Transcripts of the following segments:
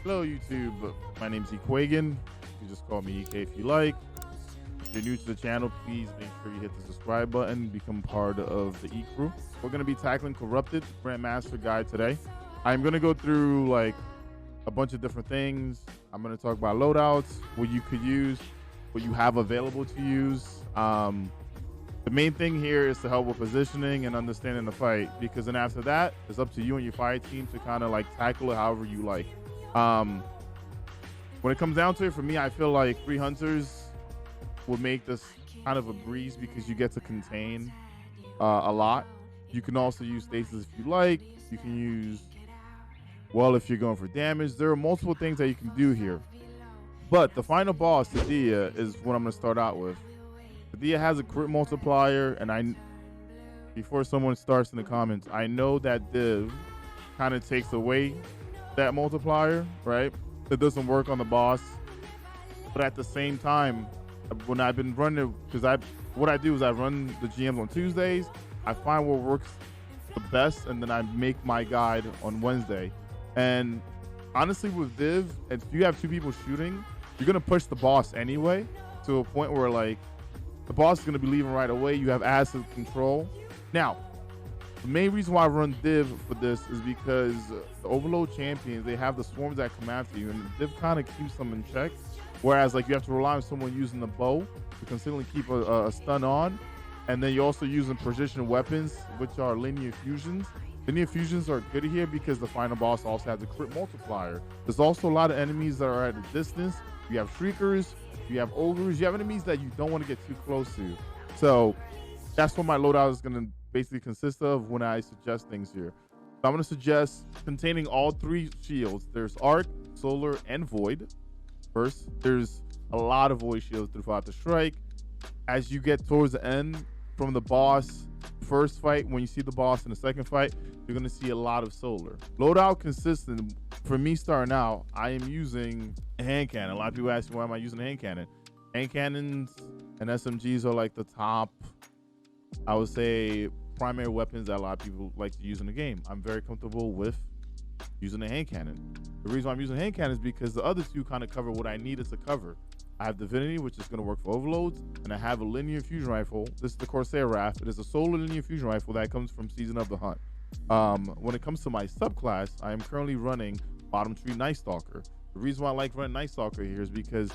Hello YouTube, my name's Ekuegan. You just call me EK if you like. If you're new to the channel, please make sure you hit the subscribe button, become part of the E-Crew. We're going to be tackling Corrupted Grandmaster Guide today. I'm going to go through like a bunch of different things. I'm going to talk about loadouts, what you could use, what you have available to use. The main thing here is to help with positioning and understanding the fight, because then after that, it's up to you and your fire team to kind of like tackle it however you like. When it comes down to it, for me, I feel like 3 hunters will make this kind of a breeze because you get to contain a lot. You can also use stasis if you like. You can use, well, if you're going for damage, there are multiple things that you can do here. But the final boss, Sadia, is what I'm going to start out with. Sadia has a crit multiplier, and before someone starts in the comments, I know that Div kind of takes away that multiplier, right? It doesn't work on the boss, but at the same time, when I've been running, because what I do is I run the GMs on Tuesdays, I find what works the best, and then I make my guide on Wednesday. And honestly, with Div, if you have 2 people shooting, you're gonna push the boss anyway to a point where like the boss is gonna be leaving right away. You have asset control. Now, the main reason why I run Div for this is because the Overload champions, they have the swarms that come after you, and Div kind of keeps them in check. Whereas like you have to rely on someone using the bow to consistently keep a stun on. And then you're also using precision weapons, which are linear fusions. Linear fusions are good here because the final boss also has a crit multiplier. There's also a lot of enemies that are at a distance. You have shriekers, you have ogres, you have enemies that you don't want to get too close to. So that's what my loadout is going to basically consist of when I suggest things here. So I'm going to suggest containing all 3 shields. There's Arc, Solar, and Void. First, there's a lot of Void shields throughout the strike. As you get towards the end from the boss first fight, when you see the boss in the second fight, you're going to see a lot of Solar. Loadout consistent, for me starting out, I am using a hand cannon. A lot of people ask me, why am I using a hand cannon? Hand cannons and SMGs are like the top, I would say, primary weapons that a lot of people like to use in the game. I'm very comfortable with using a hand cannon. The reason why I'm using hand cannon is because the other 2 kind of cover what I needed to cover. I have Divinity, which is going to work for overloads, and I have a linear fusion rifle. This is the Corsair Raft. It is a solar linear fusion rifle that comes from Season of the Hunt. When it comes to my subclass, I am currently running Bottom Tree Night Stalker. The reason why I like running Night Stalker here is because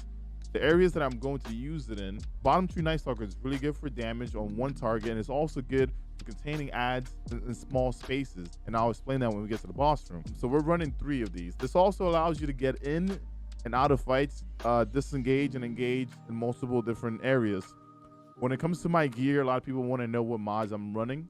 the areas that I'm going to use it in, Bottom Tree Night Stalker is really good for damage on one target, and it's also good for containing adds in small spaces. And I'll explain that when we get to the boss room. So we're running 3 of these. This also allows you to get in and out of fights, disengage and engage in multiple different areas. When it comes to my gear, a lot of people want to know what mods I'm running.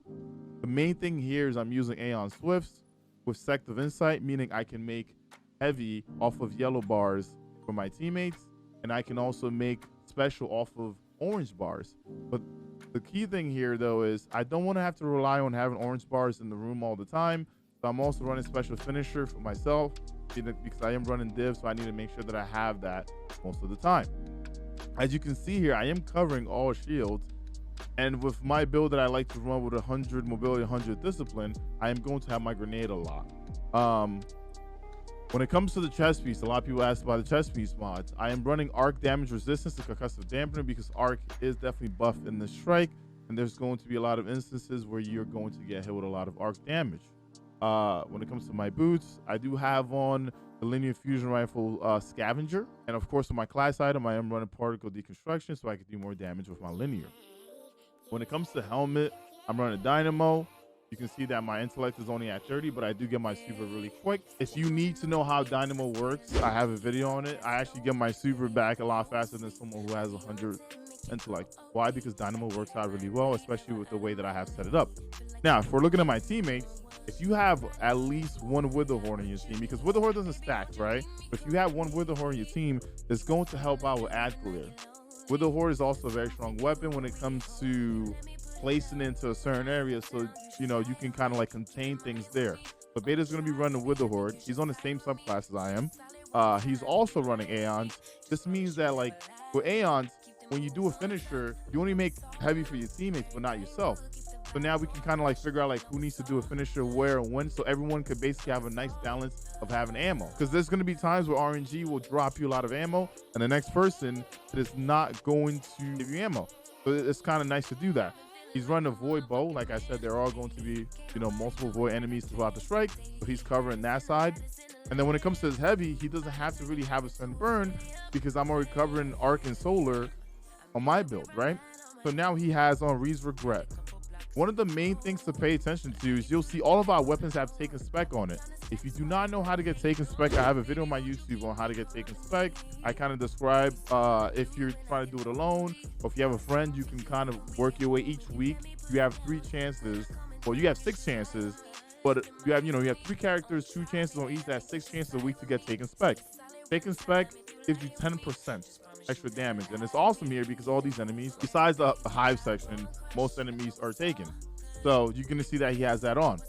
The main thing here is I'm using Aeon Swifts with Sect of Insight, meaning I can make heavy off of yellow bars for my teammates, and I can also make special off of orange bars. But the key thing here though is I don't want to have to rely on having orange bars in the room all the time. So I'm also running special finisher for myself because I am running Div, so I need to make sure that I have that most of the time. As you can see here, I am covering all shields, and with my build that I like to run with 100 mobility, 100 discipline, I am going to have my grenade a lot. When it comes to the chest piece, a lot of people ask about the chest piece mods. I am running arc damage resistance to concussive dampener because arc is definitely buffed in this strike, and there's going to be a lot of instances where you're going to get hit with a lot of arc damage. When it comes to my boots, I do have on the linear fusion rifle scavenger, and of course, for my class item, I am running particle deconstruction so I can do more damage with my linear. When it comes to helmet, I'm running dynamo. You can see that my intellect is only at 30, but I do get my super really quick. If you need to know how dynamo works, I have a video on it. I actually get my super back a lot faster than someone who has 100 intellect. Why? Because dynamo works out really well, especially with the way that I have set it up. Now, if we're looking at my teammates, if you have at least 1 Witherhorn in your team, because Witherhorn doesn't stack, right? But if you have 1 Witherhorn in your team, it's going to help out with ad clear. Witherhorn is also a very strong weapon when it comes to placing into a certain area, so you know you can kind of like contain things there. But Beta's going to be running Witherhorn. He's on the same subclass as I am. He's also running Aeons. This means that like with Aeons, when you do a finisher, you only make heavy for your teammates, but not yourself. So now we can kind of like figure out like who needs to do a finisher where and when, so everyone could basically have a nice balance of having ammo. Because there's going to be times where RNG will drop you a lot of ammo, and the next person is not going to give you ammo. So it's kind of nice to do that. He's running a void bow. Like I said, there are going to be, you know, multiple void enemies throughout the strike, so he's covering that side. And then when it comes to his heavy, he doesn't have to really have a certain burn because I'm already covering arc and solar on my build, right? So now he has on Reed's Regret. One of the main things to pay attention to is you'll see all of our weapons have taken spec on it. If you do not know how to get taken spec, I have a video on my YouTube on how to get taken spec. I kind of describe if you're trying to do it alone, or if you have a friend, you can kind of work your way each week. You have 3 chances. Well, you have 6 chances, but you have 3 characters, 2 chances on each. That's 6 chances a week to get taken spec. Taken spec gives you 10% extra damage, and it's awesome here because all these enemies, besides the hive section, most enemies are taken. So you're gonna see that he has that on.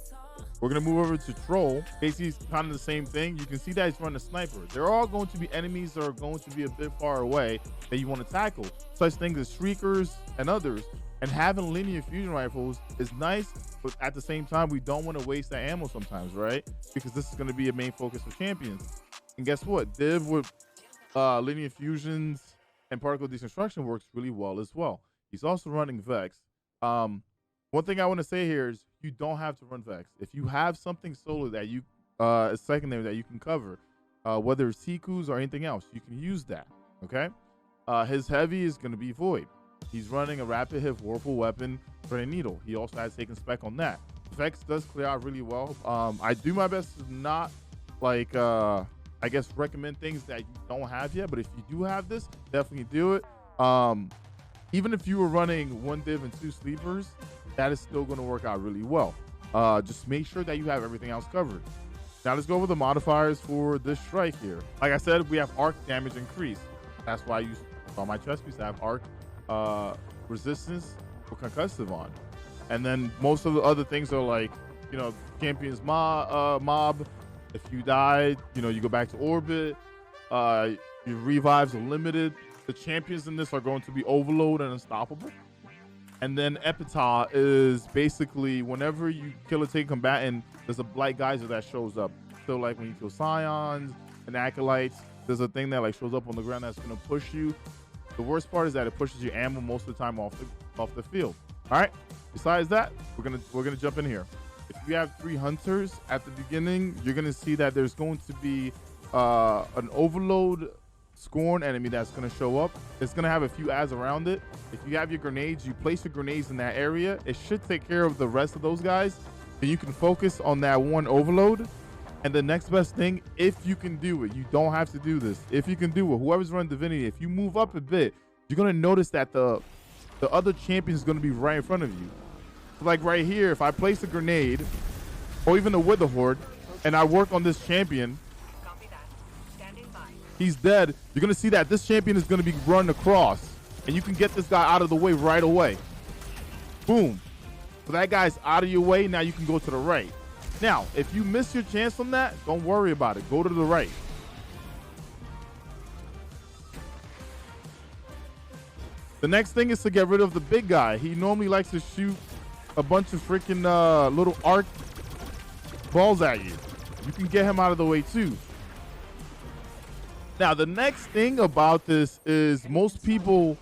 We're gonna move over to Troll. Basically, it's kind of the same thing. You can see that he's running a sniper. There are going to be enemies that are going to be a bit far away that you want to tackle, such things as Shriekers and others. And having linear fusion rifles is nice, but at the same time, we don't want to waste that ammo sometimes, right? Because this is going to be a main focus for champions. And guess what? Div with linear fusions and particle deconstruction works really well as well. He's also running Vex. One thing I want to say here is you don't have to run Vex. If you have something solo that you secondary that you can cover, whether it's Sikus or anything else, you can use that. Okay. His heavy is going to be Void. He's running a rapid hit Whirlpool weapon for a needle. He also has taken spec on that. Vex does clear out really well. I do my best to not like I guess recommend things that you don't have yet, but if you do have this, definitely do it. Even if you were running 1 div and 2 sleepers, that is still going to work out really well. Just make sure that you have everything else covered. Now let's go over the modifiers for this strike here. Like I said, we have arc damage increase. That's why I use on my chest piece. I have arc resistance or concussive on, and then most of the other things are like, champions mob. If you die, you go back to orbit. Your revives are limited. The champions in this are going to be Overload and Unstoppable. And then Epitaph is basically whenever you kill a taken combatant, there's a Blight Geyser that shows up. So like when you kill Scions and Acolytes, there's a thing that like shows up on the ground that's going to push you. The worst part is that it pushes your ammo most of the time off the field. All right. Besides that, we're gonna jump in here. If you have 3 hunters at the beginning, you're gonna see that there's going to be an Overload Scorn enemy that's gonna show up. It's gonna have a few ads around it. If you have your grenades, you place your grenades in that area. It should take care of the rest of those guys. And you can focus on that one Overload. And the next best thing, if you can do it, you don't have to do this. If you can do it, whoever's running Divinity, if you move up a bit, you're gonna notice that the other champion is gonna be right in front of you. So like right here, if I place a grenade, or even a Wither Horde, and I work on this champion, he's dead. You're gonna see that this champion is gonna be run across, and you can get this guy out of the way right away. Boom. So that guy's out of your way. Now you can go to the right. Now, if you miss your chance on that, don't worry about it. Go to the right. The next thing is to get rid of the big guy. He normally likes to shoot a bunch of freaking little arc balls at you. You can get him out of the way too. Now, the next thing about this is most people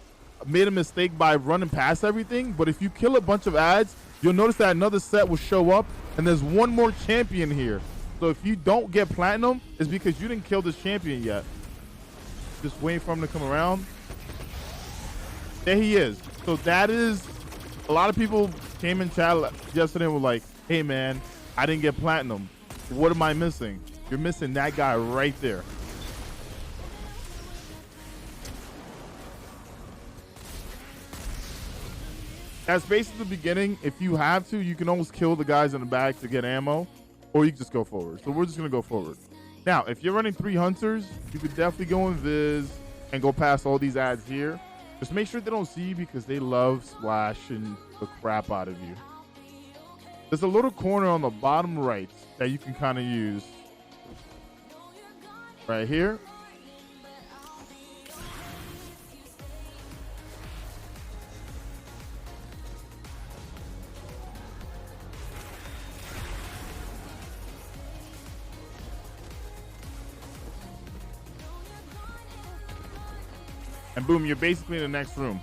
made a mistake by running past everything, but if you kill a bunch of ads, you'll notice that another set will show up, and there's one more champion here. So if you don't get platinum, it's because you didn't kill this champion yet. Just waiting for him to come around. There he is. So that is, a lot of people came in chat yesterday and were like, hey man, I didn't get platinum. What am I missing? You're missing that guy right there. That's basically the beginning. If you have to, you can almost kill the guys in the back to get ammo, or you can just go forward. So we're just going to go forward. Now, if you're running 3 hunters, you could definitely go in Viz and go past all these ads here. Just make sure they don't see you because they love splashing the crap out of you. There's a little corner on the bottom right that you can kind of use. Right here. and boom, you're basically in the next room.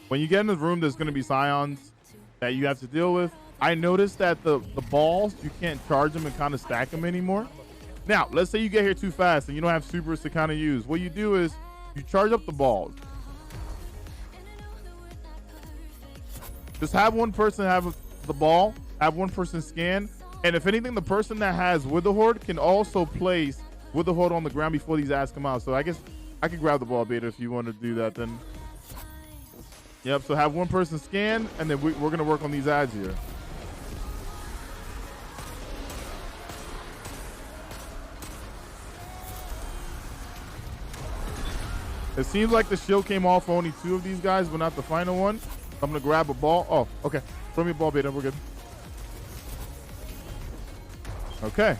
When you get in the room, there's going to be scions that you have to deal with. I noticed that the balls, you can't charge them and kind of stack them anymore. Now, let's say you get here too fast and you don't have supers to kind of use. What you do is you charge up the balls. Just have one person have the ball, have one person scan, and if anything, the person that has Wither Horde can also place Wither Horde on the ground before these ads come out. So I guess I could grab the ball beta if you want to do that then. Yep, so have one person scan, and then we're going to work on these ads here. It seems like the shield came off for only 2 of these guys, but not the final one. I'm going to grab a ball. Oh, okay. Throw me a ball beta. We're good. Okay.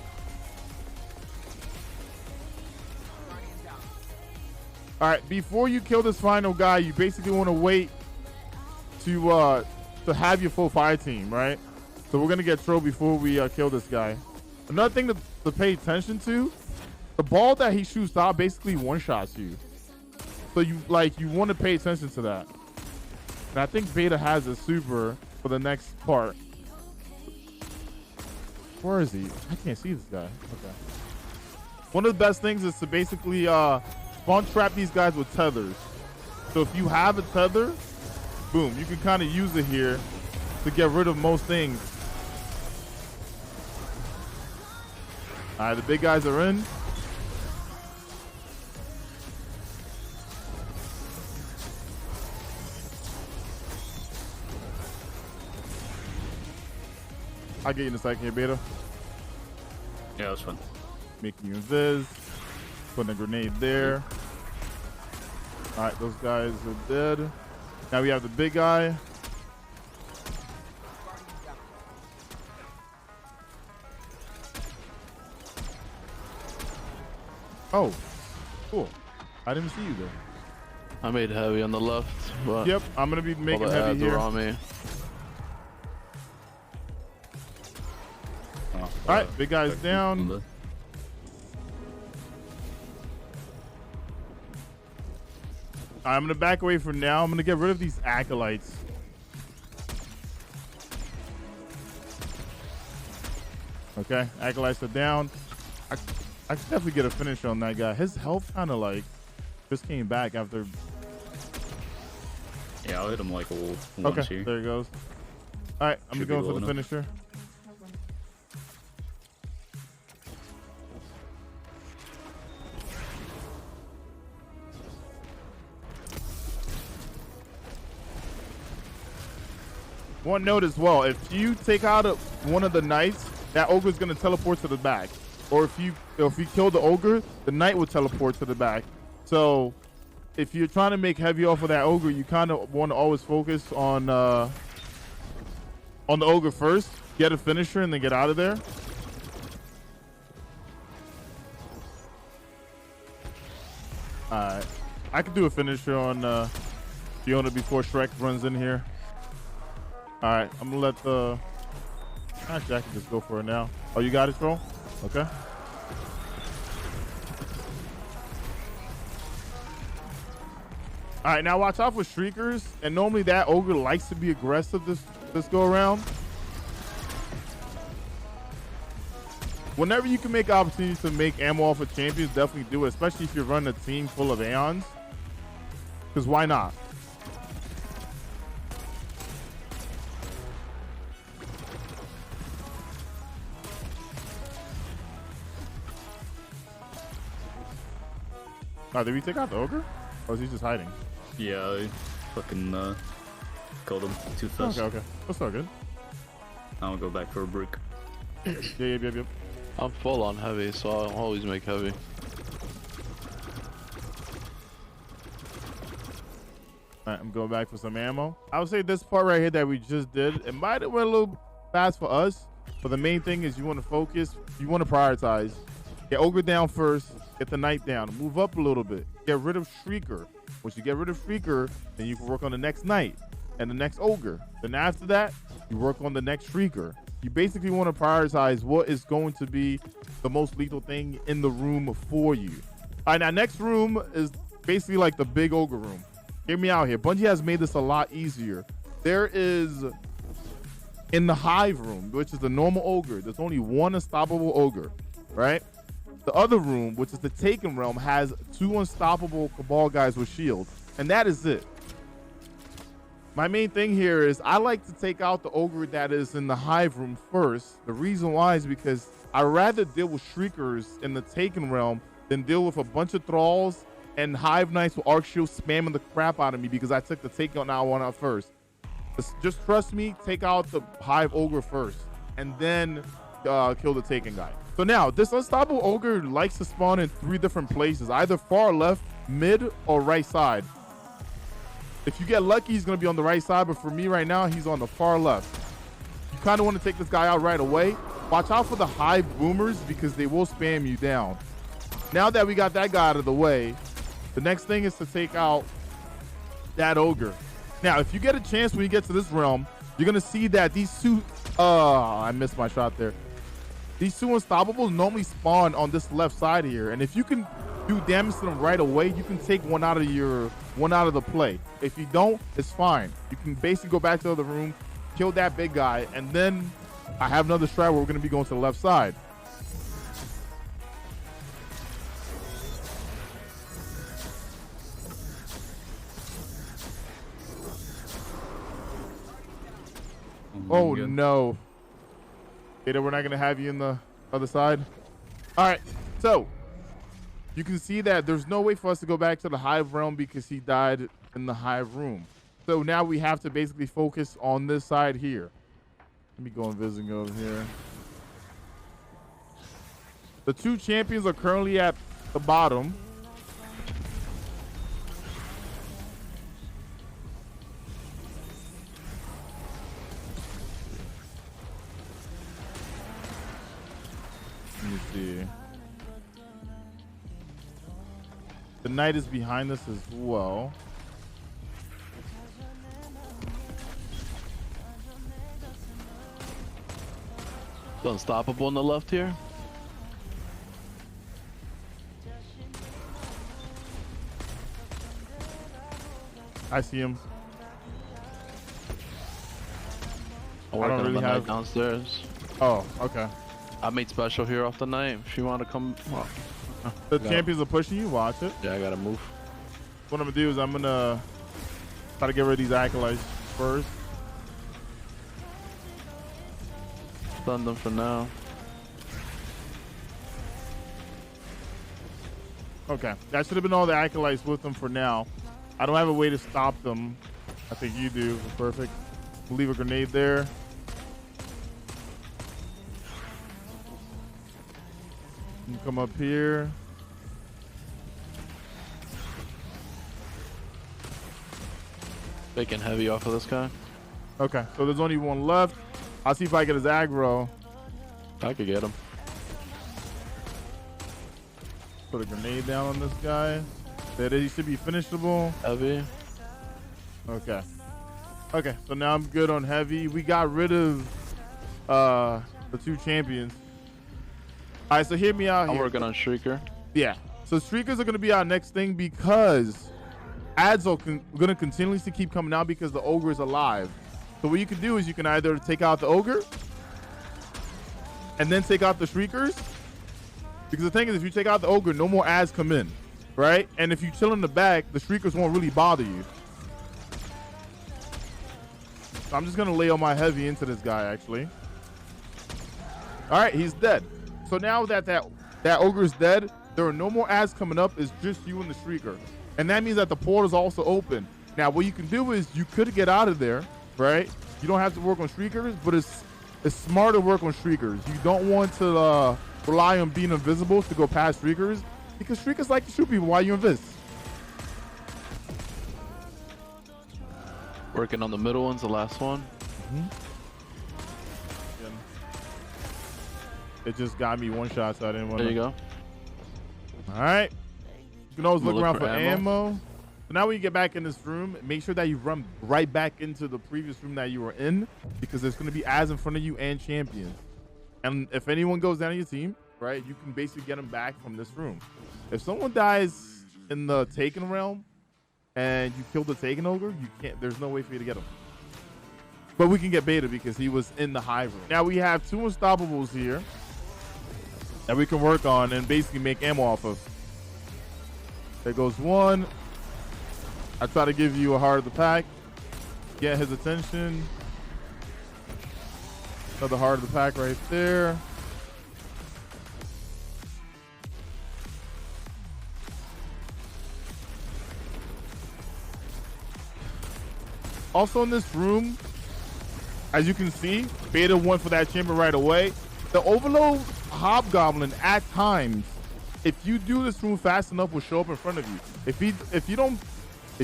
All right. Before you kill this final guy, you basically want to wait to have your full fire team, right? So we're going to get throw before we kill this guy. Another thing to pay attention to, the ball that he shoots out basically one-shots you. So you want to pay attention to that. And I think beta has a super for the next part. Where is he? I can't see this guy. Okay. One of the best things is to basically spawn trap these guys with tethers. So if you have a tether, boom, you can kind of use it here to get rid of most things. All right, the big guys are in. I'll get you in a second here, beta. Yeah, that's fun. Making you invis. Putting a grenade there. All right, those guys are dead. Now we have the big guy. Oh, cool. I didn't see you there. I made heavy on the left, but yep, I'm gonna be making heavy here. On me. All right, big guy's down. All right, I'm gonna back away for now. I'm gonna get rid of these acolytes. Okay, acolytes are down. I can definitely get a finish on that guy. His health kind of like just came back after. Yeah, I'll hit him like a wolf. Okay, here. there he goes. All right, I'm gonna go for the finisher. One note as well, if you take out one of the knights, that ogre is going to teleport to the back. Or if you kill the ogre, the knight will teleport to the back. So if you're trying to make heavy off of that ogre, you kind of want to always focus on the ogre first, get a finisher, and then get out of there. Alright, I could do a finisher on Fiona before Shrek runs in here. All right, I'm gonna let the. Actually, I can just go for it now. Oh, you got it, Troll? Okay. All right, now watch out for Shriekers. And normally that ogre likes to be aggressive this go around. Whenever you can make opportunities to make ammo off of champions, definitely do it, especially if you're running a team full of Aeons. Because why not? Oh, did we take out the ogre? Or is he just hiding? Yeah, I fucking killed him too fast. Okay. That's not good. I'll go back for a brick. Yep. I'm full on heavy, so I'll always make heavy. Alright, I'm going back for some ammo. I would say this part right here that we just did, it might have went a little fast for us, but the main thing is you want to focus, you want to prioritize. Get ogre down first, get the knight down, move up a little bit, get rid of Shrieker. Once you get rid of Shrieker, then you can work on the next knight and the next ogre. Then after that, you work on the next Shrieker. You basically want to prioritize what is going to be the most lethal thing in the room for you. All right, now next room is basically like the big ogre room. Hear me out here. Bungie has made this a lot easier. There is, in the hive room, which is the normal ogre, there's only one unstoppable ogre, right? The other room, which is the Taken realm, has 2 unstoppable Cabal guys with shield, and that is it. My main thing here is I like to take out the ogre that is in the hive room first. The reason why is because I'd rather deal with shriekers in the Taken realm than deal with a bunch of thralls and hive knights with arc shield spamming the crap out of me because I took the Taken one out first. Just trust me, take out the hive ogre first and then kill the Taken guy. So now this unstoppable ogre likes to spawn in 3 different places, either far left, mid, or right side. If you get lucky, he's going to be on the right side, but for me right now, he's on the far left. You kind of want to take this guy out right away. Watch out for the hive boomers because they will spam you down. Now that we got that guy out of the way, the next thing is to take out that ogre. Now, if you get a chance when you get to this realm, you're going to see that these 2... I missed my shot there. These 2 unstoppables normally spawn on this left side here, and if you can do damage to them right away, you can take one out of the play. If you don't, it's fine. You can basically go back to the other room, kill that big guy, and then I have another strat where we're going to be going to the left side. Oh no. Ada, we're not going to have you in the other side. All right, so you can see that there's no way for us to go back to the hive realm because he died in the hive room. So now we have to basically focus on this side here. Let me go and visit over here. The 2 champions are currently at the bottom. Let me see. The knight is behind us as well. It's unstoppable on the left here. I see him. I'm I don't working on really the have knight downstairs. Oh, okay. I made special here off the knight. If you want to come, well, The champions are pushing you. Watch it. yeah, I gotta move. What I'm gonna do is I'm gonna try to get rid of these acolytes first. Stun them for now. Okay, that should have been all the acolytes with them for now. I don't have a way to stop them. I think you do. Perfect. We'll leave a grenade there. You come up here. Taking heavy off of this guy. Okay, so there's only one left. I'll see if I get his aggro. I could get him. Put a grenade down on this guy. That he should be finishable. Heavy. Okay. Okay, so now I'm good on heavy. We got rid of the 2 champions. All right, so hear me out here. I'm working on Shrieker. Yeah. So Shriekers are going to be our next thing because ads are going to continuously keep coming out because the ogre is alive. So what you can do is you can either take out the ogre and then take out the Shriekers. Because the thing is, if you take out the ogre, no more ads come in, right? And if you chill in the back, the Shriekers won't really bother you. So I'm just going to lay all my heavy into this guy, actually. All right, he's dead. So now that ogre is dead, there are no more ads coming up. It's just you and the Shrieker. And that means that the portal is also open. Now, what you can do is you could get out of there, right? You don't have to work on Shriekers, but it's smart to work on Shriekers. You don't want to rely on being invisible to go past Shriekers because Shriekers like to shoot people while you invis. Working on the middle one's the last one. It just got me one shot, so I didn't want to. There you go. All right. You can always look around for ammo. So now when you get back in this room, make sure that you run right back into the previous room that you were in because there's going to be ads in front of you and champions. And if anyone goes down on your team, right, you can basically get them back from this room. If someone dies in the Taken realm and you kill the Taken ogre, you can't. There's no way for you to get him. But we can get Beta because he was in the high room. Now we have 2 unstoppables here that we can work on and basically make ammo off of. There goes 1. I try to give you a heart of the pack, get his attention. Another heart of the pack right there. Also in this room, as you can see, Beta went for that chamber right away. The Overload Hobgoblin at times, if you do this room fast enough, will show up in front of you. If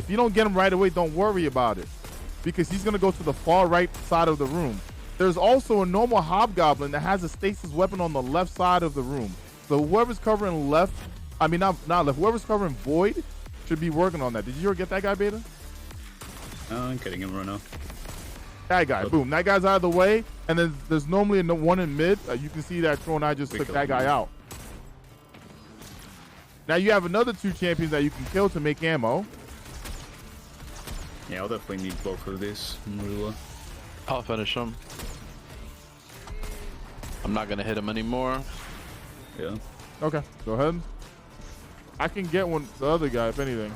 you don't get him right away, don't worry about it, because he's gonna go to the far right side of the room. There's also a normal Hobgoblin that has a stasis weapon on the left side of the room. So whoever's covering left, I mean not left, whoever's covering void should be working on that. Did you ever get that guy, Beta? I'm getting him right now. That guy, boom. That guy's out of the way, and then there's normally one in mid. You can see that Throne I just took that guy out. Now you have another 2 champions that you can kill to make ammo. Yeah, I'll definitely need both of these. I'll finish him. I'm not gonna hit him anymore. Yeah. Okay, go ahead. I can get the other guy if anything.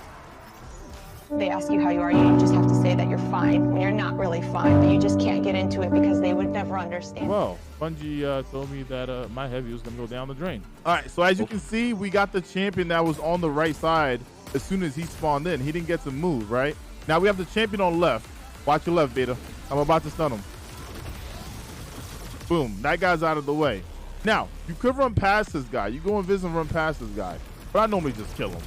They ask you how you are, you just have to say that you're fine when you're not really fine, but you just can't get into it because they would never understand. Well, Bungie told me that my heavy was going to go down the drain. All right, so as you can see, we got the champion that was on the right side as soon as he spawned in. He didn't get to move, right? Now we have the champion on left. Watch your left, Beta. I'm about to stun him. Boom, that guy's out of the way. Now, you could run past this guy. You go invis and run past this guy, but I normally just kill him,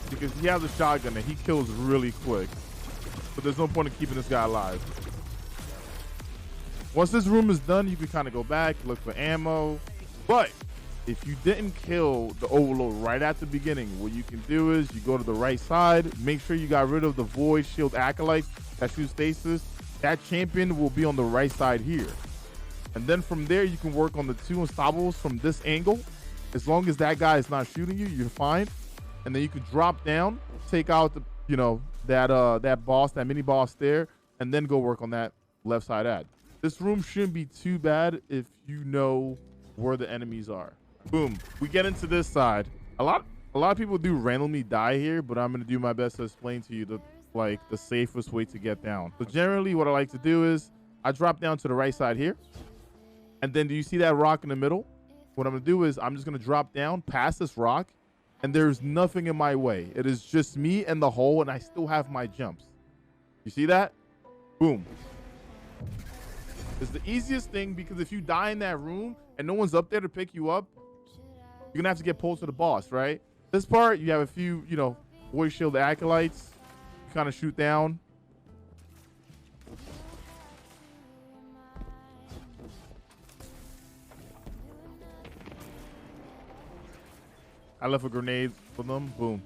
because he has a shotgun and he kills really quick. But there's no point in keeping this guy alive. Once this room is done, you can kind of go back, look for ammo. But if you didn't kill the Overload right at the beginning, what you can do is you go to the right side, make sure you got rid of the Void Shield Acolytes that shoot stasis. That champion will be on the right side here. And then from there, you can work on the 2 unstoppables from this angle. As long as that guy is not shooting you, you're fine. And then you can drop down, take out the, that boss, that mini boss there, and then go work on that left side ad. This room shouldn't be too bad if you know where the enemies are. Boom. We get into this side. A lot of people do randomly die here, but I'm gonna do my best to explain to you the safest way to get down. So generally, what I like to do is I drop down to the right side here, and then do you see that rock in the middle? What I'm gonna do is I'm just gonna drop down past this rock, and there's nothing in my way. It is just me and the hole, and I still have my jumps. You see that? Boom. It's the easiest thing, because if you die in that room and no one's up there to pick you up, you're gonna have to get pulled to the boss, right? This part, you have a few, Void Shield Acolytes. You kind of shoot down. I left a grenade for them. Boom.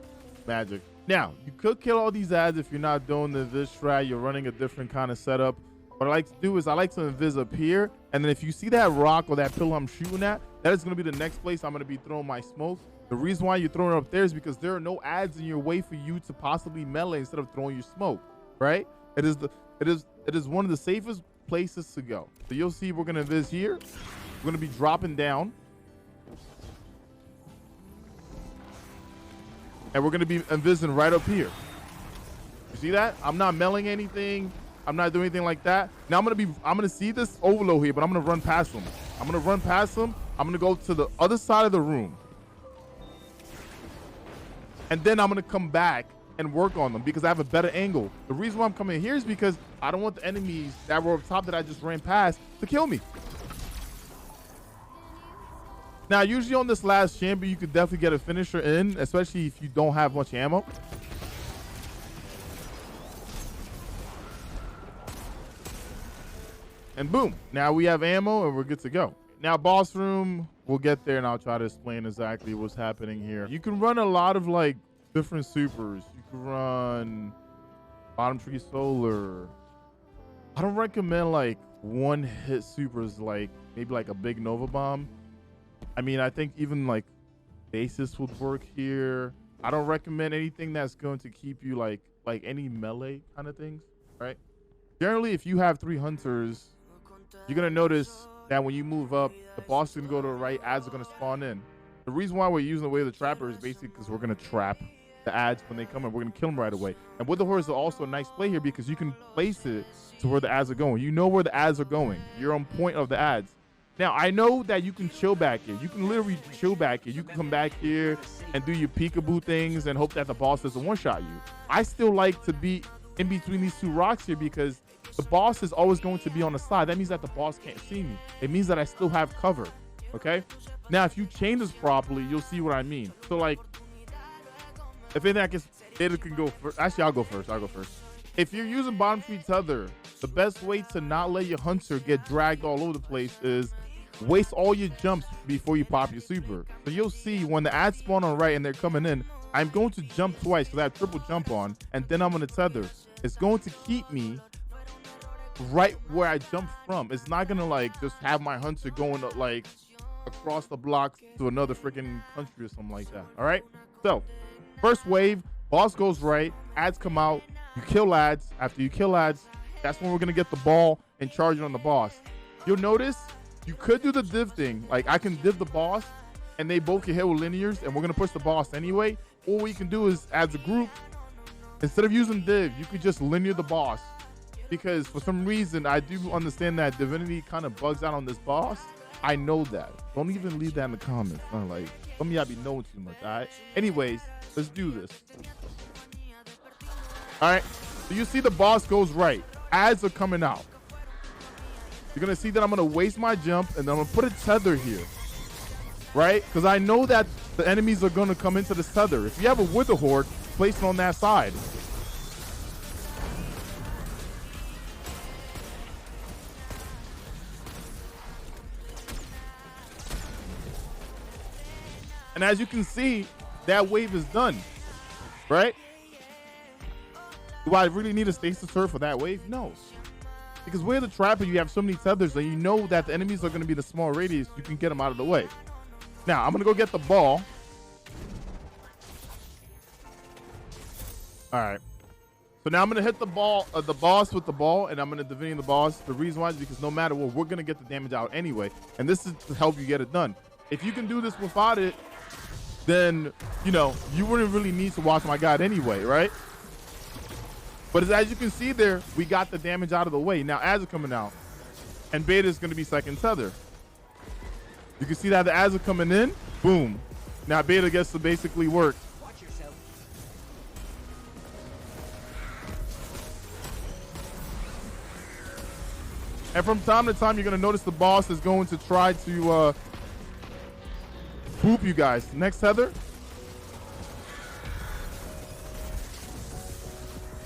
Magic. Now, you could kill all these ads if you're not doing this strat. You're running a different kind of setup. What I like to do is I like to invis up here. And then if you see that rock or that pillar I'm shooting at, that is going to be the next place I'm going to be throwing my smoke. The reason why you're throwing it up there is because there are no ads in your way for you to possibly melee instead of throwing your smoke, right? It is one of the safest places to go. So you'll see we're going to invis here. We're going to be dropping down. And we're going to be invising right up here. You see that? I'm not meleeing anything. I'm not doing anything like that. Now I'm going to see this Overload here, but I'm going to run past him. I'm going to run past him. I'm going to go to the other side of the room. And then I'm going to come back and work on them because I have a better angle. The reason why I'm coming here is because I don't want the enemies that were up top that I just ran past to kill me. Now, usually on this last chamber, you could definitely get a finisher in, especially if you don't have much ammo. And boom, now we have ammo and we're good to go. Now, boss room, we'll get there and I'll try to explain exactly what's happening here. You can run a lot of different supers. You can run bottom tree solar. I don't recommend one hit supers maybe a big Nova bomb. I mean, I think even basis would work here. I don't recommend anything that's going to keep you like any melee kind of things, right? Generally, if you have 3 hunters, you're gonna notice that when you move up, the boss is gonna go to the right, ads are gonna spawn in. The reason why we're using the Way of the Trapper is basically because we're gonna trap the ads when they come in. We're gonna kill them right away. And with the horse is also a nice play here because you can place it to where the ads are going. You know where the ads are going. You're on point of the ads. Now, I know that you can chill back here. You can literally chill back here. You can come back here and do your peekaboo things and hope that the boss doesn't one-shot you. I still like to be in between these 2 rocks here because the boss is always going to be on the side. That means that the boss can't see me. It means that I still have cover, okay? Now, if you chain this properly, you'll see what I mean. So, like, if anything, I guess Data can go first. Actually, I'll go first. If you're using bottom tree tether, the best way to not let your hunter get dragged all over the place is waste all your jumps before you pop your super. So you'll see when the ads spawn on right and they're coming in, I'm going to jump twice because I have triple jump on, and then I'm going to tether. It's going to keep me right where I jumped from. It's not going to like just have my hunter going like across the block to another freaking country or something like that. All right. So first wave, boss goes right, ads come out, you kill ads. After you kill ads, that's when we're going to get the ball and charge it on the boss. You'll notice you could do the div thing. Like I can div the boss and they both can hit with linears and we're going to push the boss anyway. Or what you can do is as a group, instead of using div, you could just linear the boss. Because for some reason, I do understand that Divinity kind of bugs out on this boss. I know that. Don't even leave that in the comments. Like, some of y'all be knowing too much, all right? Anyways, let's do this. All right, so you see the boss goes right. Ads are coming out. You're gonna see that I'm gonna waste my jump and then I'm gonna put a tether here, right? Because I know that the enemies are gonna come into this tether. If you have a Wither Horde, place it on that side. And as you can see, that wave is done, right? Do I really need a stasis turret for that wave? No. Because Way of the Trapper, you have so many tethers and you know that the enemies are going to be the small radius. You can get them out of the way. Now, I'm going to go get the ball. All right. So now I'm going to hit the boss with the ball, and I'm going to Divinity the boss. The reason why is because no matter what, we're going to get the damage out anyway. And this is to help you get it done. If you can do this without it, then, you know, you wouldn't really need to watch my guide anyway, right? But as you can see there, we got the damage out of the way. Now ads are coming out, and Beta is going to be second tether. You can see that the ads are coming in. Boom. Now Beta gets to basically work. Watch yourself. And from time to time, you're going to notice the boss is going to try to boop you guys. Next tether.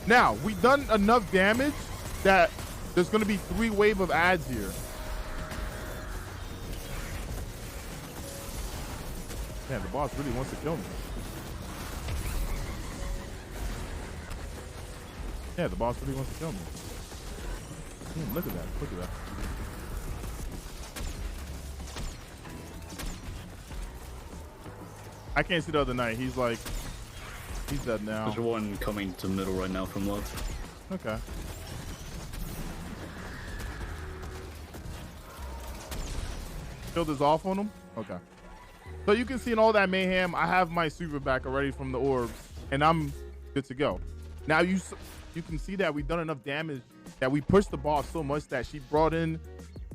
Now, we've done enough damage that there's going to be 3 waves of ads here. Man, the boss really wants to kill me. Yeah, the boss really wants to kill me. Look at that. Look at that. I can't see the other knight. He's like... He's dead now. There's one coming to middle right now from left. Okay. Shield is off on him? Okay. So you can see in all that mayhem, I have my super back already from the orbs, and I'm good to go. Now you can see that we've done enough damage that we pushed the boss so much that she brought in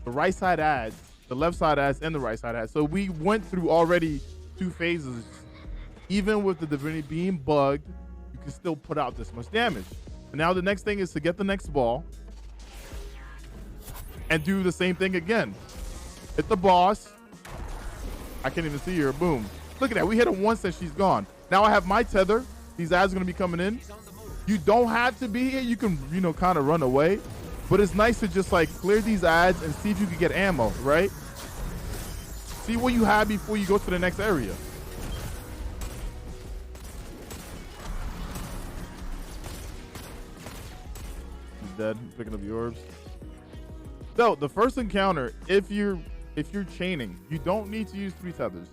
the right side ads, the left side ads, and the right side ads. So we went through already 2 phases. Even with the Divinity being bugged, you can still put out this much damage. And now the next thing is to get the next ball and do the same thing again. Hit the boss. I can't even see her. Boom. Look at that. We hit her once and she's gone. Now I have my tether. These ads are going to be coming in. You don't have to be here. You can, you know, kind of run away. But it's nice to just like clear these ads and see if you can get ammo, right? See what you have before you go to the next area. Dead. Picking up the orbs. So the first encounter, if you're chaining, you don't need to use 3 tethers.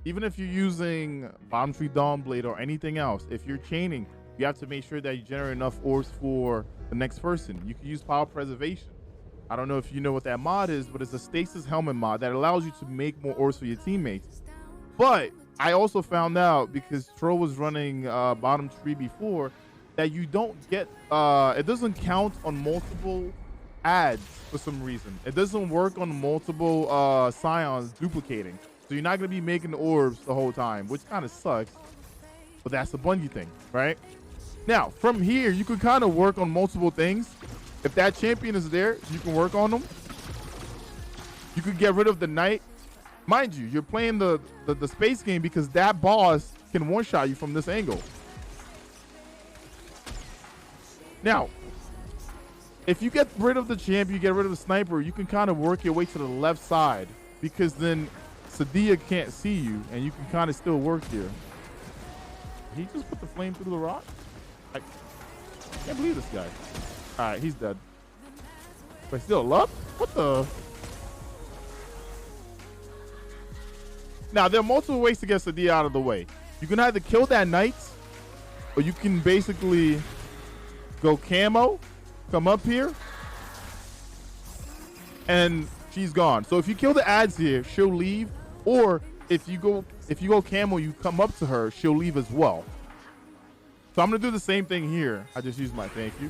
even if you're using Bottom Tree Dawnblade or anything else, if you're chaining, you have to make sure that you generate enough orbs for the next person. You can use Power Preservation. I don't know if you know what that mod is, but it's a Stasis Helmet mod that allows you to make more orbs for your teammates. But I also found out, because Troll was running Bottom Tree before, that you don't get, it doesn't count on multiple ads for some reason. It doesn't work on multiple scions duplicating. So you're not going to be making orbs the whole time, which kind of sucks. But that's the Bungie thing, right? Now, from here, you can kind of work on multiple things. If that champion is there, you can work on them. You could get rid of the knight. Mind you, you're playing the space game because that boss can one-shot you from this angle. Now, if you get rid of the champ, you get rid of the sniper, you can kind of work your way to the left side, because then Sadia can't see you and you can kind of still work here. Did he just put the flame through the rock? I can't believe this guy. All right, he's dead. Wait, still up? What the? Now, there are multiple ways to get Sadia out of the way. You can either kill that knight, or you can basically go camo, come up here, and she's gone. So if you kill the ads here, she'll leave, or if you go camo, you come up to her, she'll leave as well. So I'm gonna do the same thing here. I just used my thank you.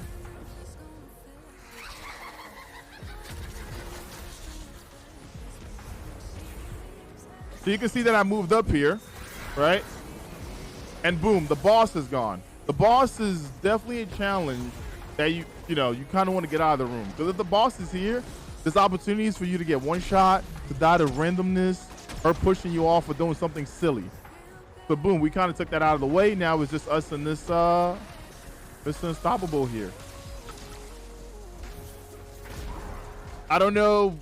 So you can see that I moved up here, right? And boom, the boss is gone. The boss is definitely a challenge that you kind of want to get out of the room. Because if the boss is here, there's opportunities for you to get one shot, to die to randomness, or pushing you off or doing something silly. So boom, we kind of took that out of the way. Now it's just us and this Mr. Unstoppable here. I don't know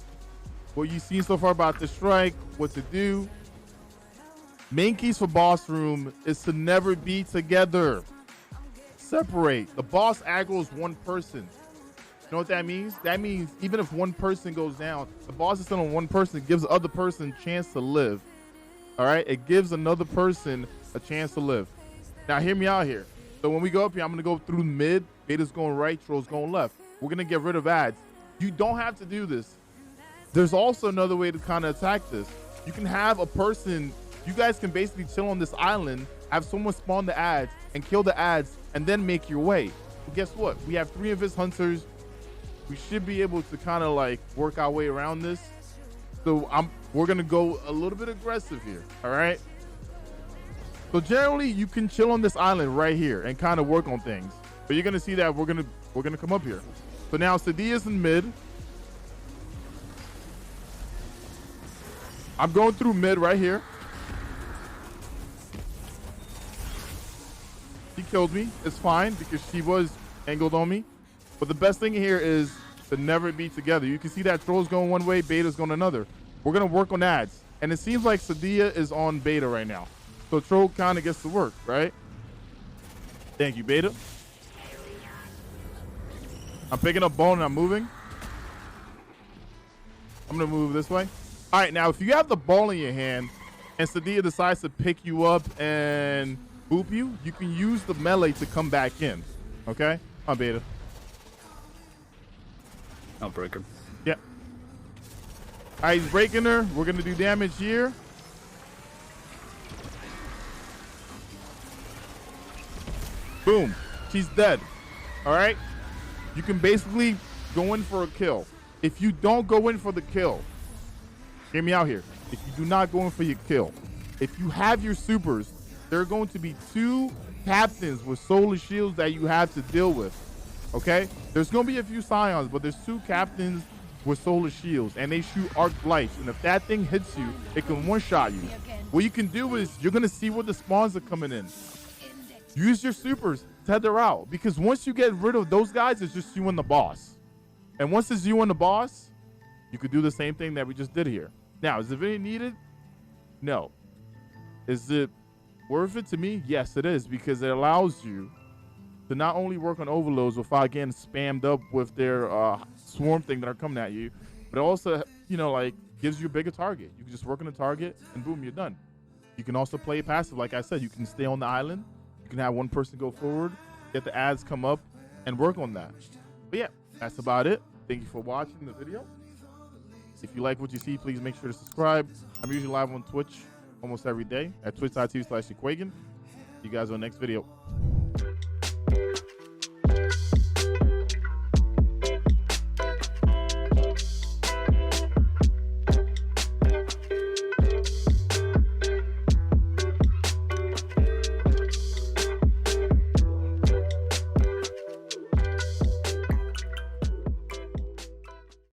what you've seen so far about this strike, what to do. Main keys for boss room is to never be together. Separate. The boss aggros one person. You know what that means? That means even if one person goes down, the boss is still on one person. It gives the other person a chance to live. All right? It gives another person a chance to live. Now, hear me out here. So when we go up here, I'm going to go through mid. Beta's going right. Troll's going left. We're going to get rid of ads. You don't have to do this. There's also another way to kind of attack this. You can have a person, you guys can basically chill on this island, have someone spawn the ads and kill the ads, and then make your way. Well, guess what? We have 3 Invis Hunters. We should be able to kind of like work our way around this. So we're going to go a little bit aggressive here. All right. So generally you can chill on this island right here and kind of work on things, but you're going to see that we're going to come up here. So now Sadia's in mid. I'm going through mid right here. She killed me. It's fine because she was angled on me. But the best thing here is to never be together. You can see that Troll's going one way, Beta's going another. We're going to work on ads. And it seems like Sadia is on Beta right now. So Troll kind of gets to work, right? Thank you, Beta. I'm picking up bone and I'm moving. I'm going to move this way. All right, now if you have the ball in your hand and Sadia decides to pick you up and boop you, you can use the melee to come back in. Okay? On Beta. I'll break her. Yeah. All right, he's breaking her. We're going to do damage here. Boom. She's dead. All right? You can basically go in for a kill. If you don't go in for the kill, hear me out here. If you do not go in for your kill, if you have your supers, there are going to be 2 captains with solar shields that you have to deal with. Okay? There's going to be a few scions, but there's 2 captains with solar shields, and they shoot arc blights. And if that thing hits you, it can one-shot you. What you can do is you're going to see where the spawns are coming in. Use your supers, tether out, because once you get rid of those guys, it's just you and the boss. And once it's you and the boss, you could do the same thing that we just did here. Now, is it really needed? No. Is it worth it to me? Yes, it is, because it allows you to not only work on overloads without getting spammed up with their swarm thing that are coming at you, but it also, like gives you a bigger target. You can just work on a target and boom, you're done. You can also play passive. Like I said, you can stay on the island. You can have one person go forward, get the ads come up, and work on that. But yeah, that's about it. Thank you for watching the video. If you like what you see, please make sure to subscribe. I'm usually live on Twitch almost every day at twitch.tv/Ekuegan. See you guys on the next video.